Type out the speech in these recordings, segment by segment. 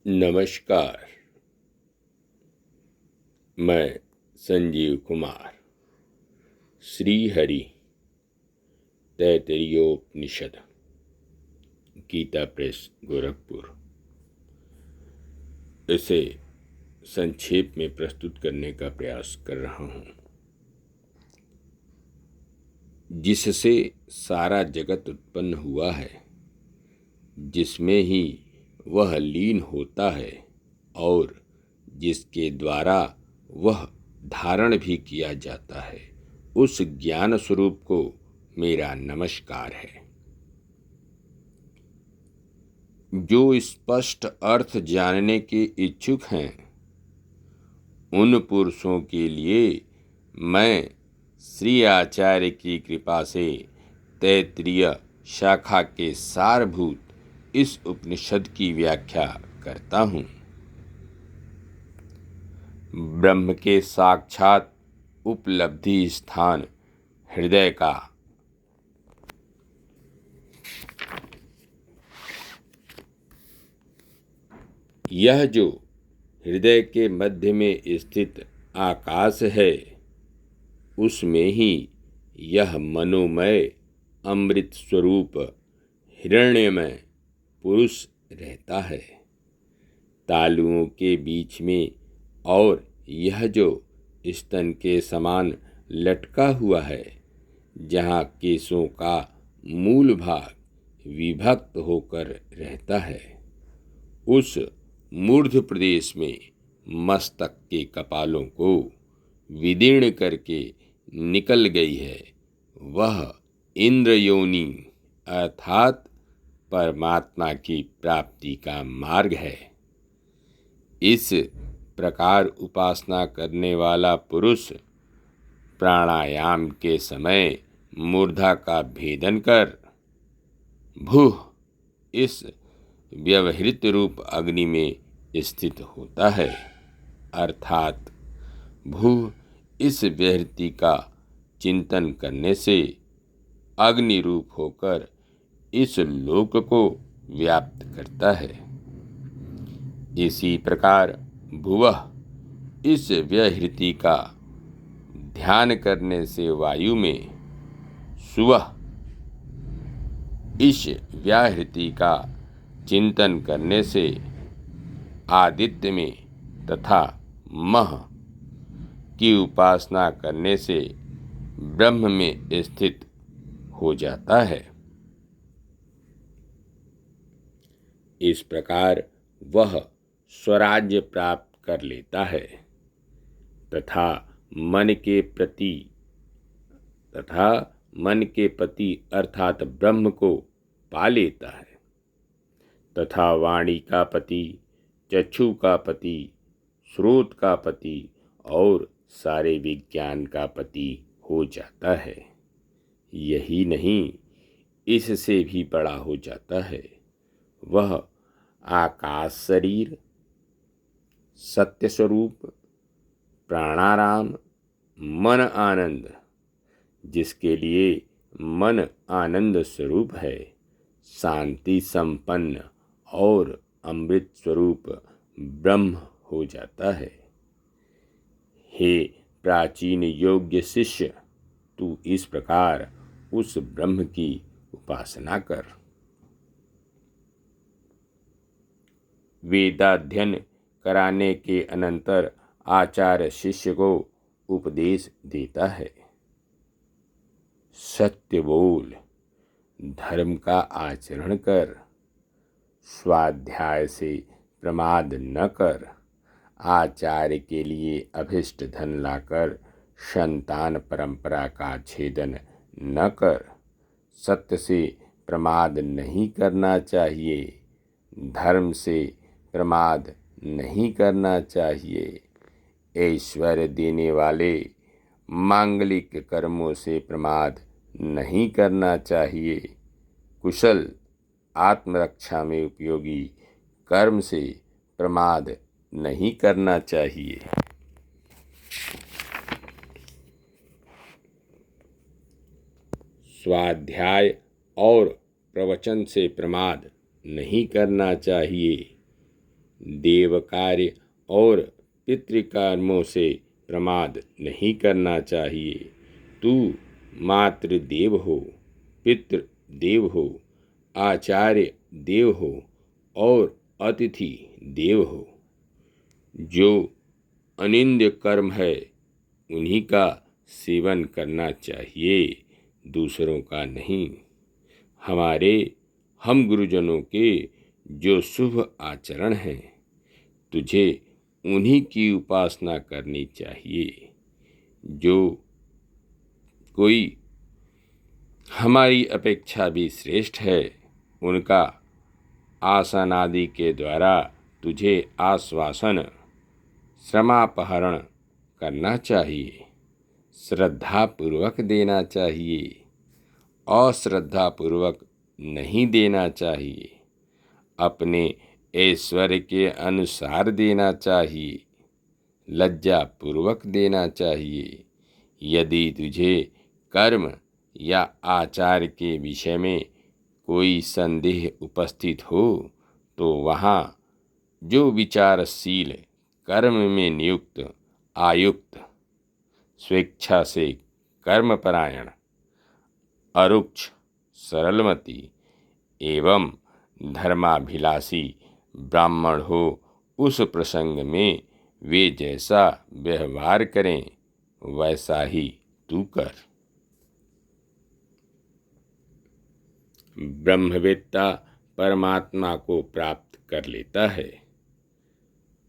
नमस्कार। मैं संजीव कुमार। श्री हरि तैत्तिरीयोपनिषद, गीता प्रेस, गोरखपुर। इसे संक्षेप में प्रस्तुत करने का प्रयास कर रहा हूँ। जिससे सारा जगत उत्पन्न हुआ है, जिसमें ही वह लीन होता है और जिसके द्वारा वह धारण भी किया जाता है, उस ज्ञान स्वरूप को मेरा नमस्कार है। जो स्पष्ट अर्थ जानने के इच्छुक हैं, उन पुरुषों के लिए मैं श्री आचार्य की कृपा से तैत्तिरीय शाखा के सारभूत इस उपनिषद की व्याख्या करता हूँ। ब्रह्म के साक्षात उपलब्धि स्थान हृदय का यह जो हृदय के मध्य में स्थित आकाश है, उसमें ही यह मनोमय अमृत स्वरूप हिरण्यमय पुरुष रहता है। तालुओं के बीच में और यह जो स्तन के समान लटका हुआ है, जहाँ केशों का मूल भाग विभक्त होकर रहता है, उस मूर्ध प्रदेश में मस्तक के कपालों को विदीर्ण करके निकल गई है, वह इंद्र योनि अर्थात परमात्मा की प्राप्ति का मार्ग है। इस प्रकार उपासना करने वाला पुरुष प्राणायाम के समय मूर्धा का भेदन कर भूः इस व्यवहृत रूप अग्नि में स्थित होता है, अर्थात भूः इस व्यवहृति का चिंतन करने से अग्नि रूप होकर इस लोक को व्याप्त करता है। इसी प्रकार भुवः इस व्यवहृति का ध्यान करने से वायु में, सुवः इस व्याहृति का चिंतन करने से आदित्य में तथा मह की उपासना करने से ब्रह्म में स्थित हो जाता है। इस प्रकार वह स्वराज्य प्राप्त कर लेता है तथा मन के पति अर्थात ब्रह्म को पा लेता है तथा वाणी का पति, चक्षु का पति, स्रोत का पति और सारे विज्ञान का पति हो जाता है। यही नहीं, इससे भी बड़ा हो जाता है। वह आकाश शरीर, सत्य स्वरूप, प्राणाराम, मन आनंद, जिसके लिए मन आनंद स्वरूप है, शांति संपन्न और अमृत स्वरूप ब्रह्म हो जाता है। हे प्राचीन योग्य शिष्य, तू इस प्रकार उस ब्रह्म की उपासना कर। वेदाध्ययन कराने के अनंतर आचार्य शिष्य को उपदेश देता है। सत्य बोल, धर्म का आचरण कर, स्वाध्याय से प्रमाद न कर, आचार्य के लिए अभिष्ट धन लाकर संतान परंपरा का छेदन न कर, सत्य से प्रमाद नहीं करना चाहिए, धर्म से प्रमाद नहीं करना चाहिए, ऐश्वर्य देने वाले मांगलिक कर्मों से प्रमाद नहीं करना चाहिए, कुशल आत्मरक्षा में उपयोगी कर्म से प्रमाद नहीं करना चाहिए। स्वाध्याय और प्रवचन से प्रमाद नहीं करना चाहिए, देव कार्य और पितृकर्मों से प्रमाद नहीं करना चाहिए। तू मातृ देव हो, पितृ देव हो, आचार्य देव हो और अतिथि देव हो। जो अनिंद्य कर्म है उन्हीं का सेवन करना चाहिए, दूसरों का नहीं। हम गुरुजनों के जो शुभ आचरण हैं, तुझे उन्हीं की उपासना करनी चाहिए। जो कोई हमारी अपेक्षा भी श्रेष्ठ है, उनका आसन आदि के द्वारा तुझे आश्वासन श्रमापहरण करना चाहिए, श्रद्धापूर्वक देना चाहिए, अश्रद्धापूर्वक नहीं देना चाहिए, अपने ऐश्वर्य के अनुसार देना चाहिए, लज्जापूर्वक देना चाहिए। यदि तुझे कर्म या आचार के विषय में कोई संदेह उपस्थित हो तो वहाँ जो विचारशील, कर्म में नियुक्त, आयुक्त, स्वेच्छा से कर्मपरायण, अरुक्ष, सरलमति एवं धर्माभिलाषी ब्राह्मण हो, उस प्रसंग में वे जैसा व्यवहार करें वैसा ही तू कर। ब्रह्मवेत्ता परमात्मा को प्राप्त कर लेता है।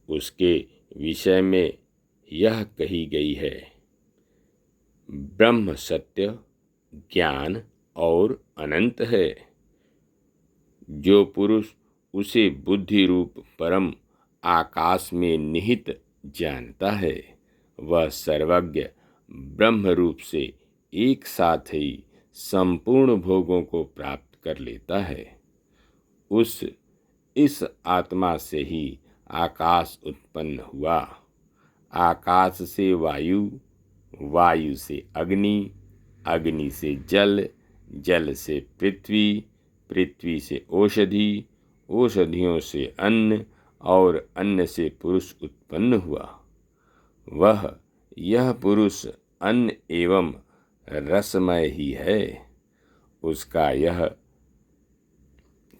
उसके विषय में यह कही गई है, ब्रह्म सत्य, ज्ञान और अनंत है। जो पुरुष उसे बुद्धि रूप परम आकाश में निहित जानता है, वह सर्वज्ञ ब्रह्म रूप से एक साथ ही संपूर्ण भोगों को प्राप्त कर लेता है। इस आत्मा से ही आकाश उत्पन्न हुआ, आकाश से वायु, वायु से अग्नि, अग्नि से जल, जल से पृथ्वी, पृथ्वी से औषधि, औषधियों से अन्न और अन्न से पुरुष उत्पन्न हुआ। यह पुरुष अन्न एवं रसमय ही है। उसका यह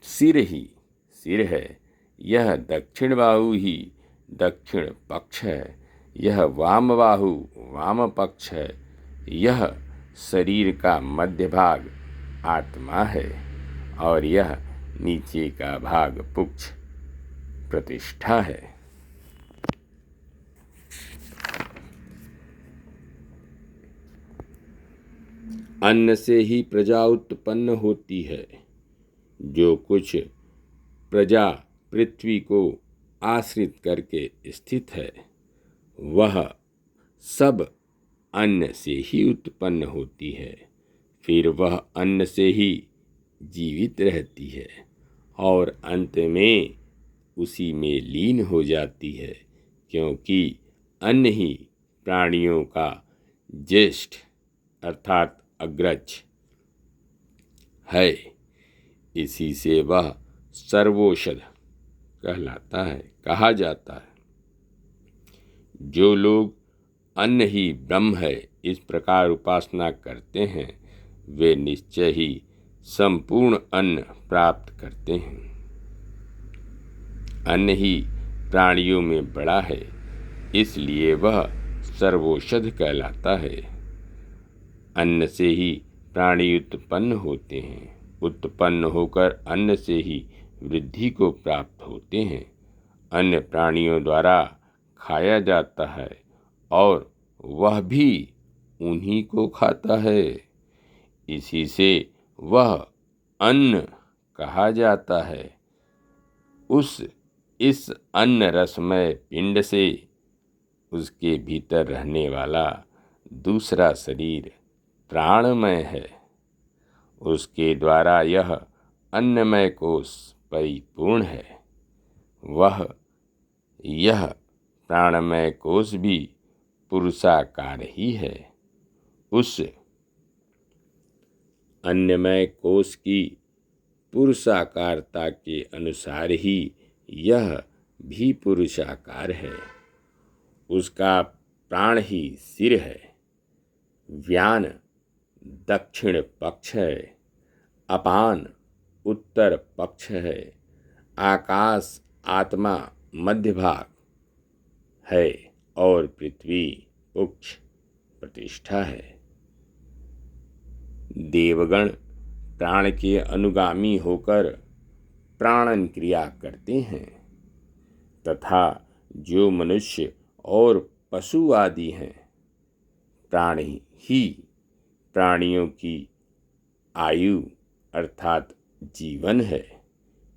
सिर ही सिर है, यह दक्षिण बाहु ही दक्षिण पक्ष है, यह वाम बाहु वाम पक्ष है, यह शरीर का मध्य भाग आत्मा है और यह नीचे का भाग पुच्छ प्रतिष्ठा है। अन्न से ही प्रजा उत्पन्न होती है। जो कुछ प्रजा पृथ्वी को आश्रित करके स्थित है, वह सब अन्न से ही उत्पन्न होती है। फिर वह अन्न से ही जीवित रहती है और अंत में उसी में लीन हो जाती है, क्योंकि अन्न ही प्राणियों का ज्येष्ठ अर्थात अग्रज है। इसी से वह सर्वौषध कहा जाता है। जो लोग अन्न ही ब्रह्म है इस प्रकार उपासना करते हैं, वे निश्चय ही संपूर्ण अन्न प्राप्त करते हैं। अन्न ही प्राणियों में बड़ा है, इसलिए वह सर्वौषध कहलाता है। अन्न से ही प्राणी उत्पन्न होते हैं, उत्पन्न होकर अन्न से ही वृद्धि को प्राप्त होते हैं। अन्य प्राणियों द्वारा खाया जाता है और वह भी उन्हीं को खाता है, इसी से वह अन्न कहा जाता है। इस अन्न रसमय पिंड से उसके भीतर रहने वाला दूसरा शरीर प्राणमय है। उसके द्वारा यह अन्नमय कोश परिपूर्ण है। यह प्राणमय कोश भी पुरुषाकार ही है। उस अन्नमय कोश की पुरुषाकारता के अनुसार ही यह भी पुरुषाकार है। उसका प्राण ही सिर है। व्यान दक्षिण पक्ष है। अपान उत्तर पक्ष है। आकाश आत्मा मध्य भाग है और पृथ्वी पुक्ष प्रतिष्ठा है। देवगण प्राण के अनुगामी होकर प्राणन क्रिया करते हैं तथा जो मनुष्य और पशु आदि हैं, प्राणी ही प्राणियों की आयु अर्थात जीवन है,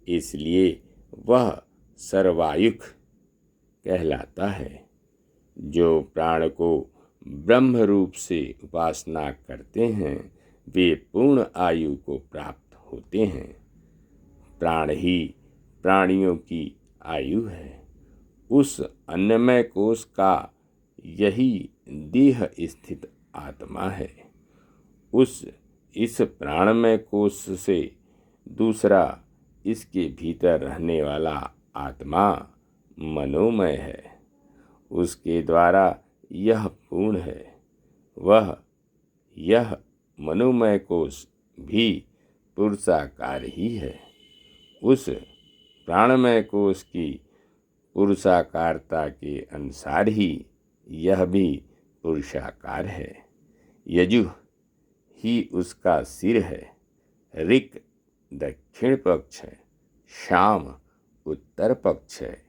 इसलिए वह सर्वायुख कहलाता है। जो प्राण को ब्रह्म रूप से उपासना करते हैं वे पूर्ण आयु को प्राप्त होते हैं। प्राण ही प्राणियों की आयु है। उस अन्नमय कोश का यही देह स्थित आत्मा है। इस प्राणमय कोश से दूसरा इसके भीतर रहने वाला आत्मा मनोमय है। उसके द्वारा यह पूर्ण है। यह मनोमय कोश भी पुरुषाकार ही है। उस प्राणमय कोश की पुरुषाकारता के अनुसार ही यह भी पुरुषाकार है। यजुः ही उसका सिर है। ऋक् दक्षिण पक्ष है। शाम उत्तर पक्ष है।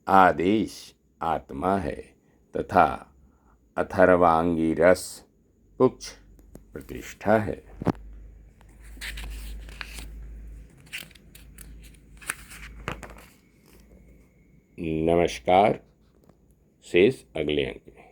आदेश आत्मा है तथा अथर्वांगिरस पुक्ष प्रतिष्ठा है। नमस्कार। शेष अगले अंक में।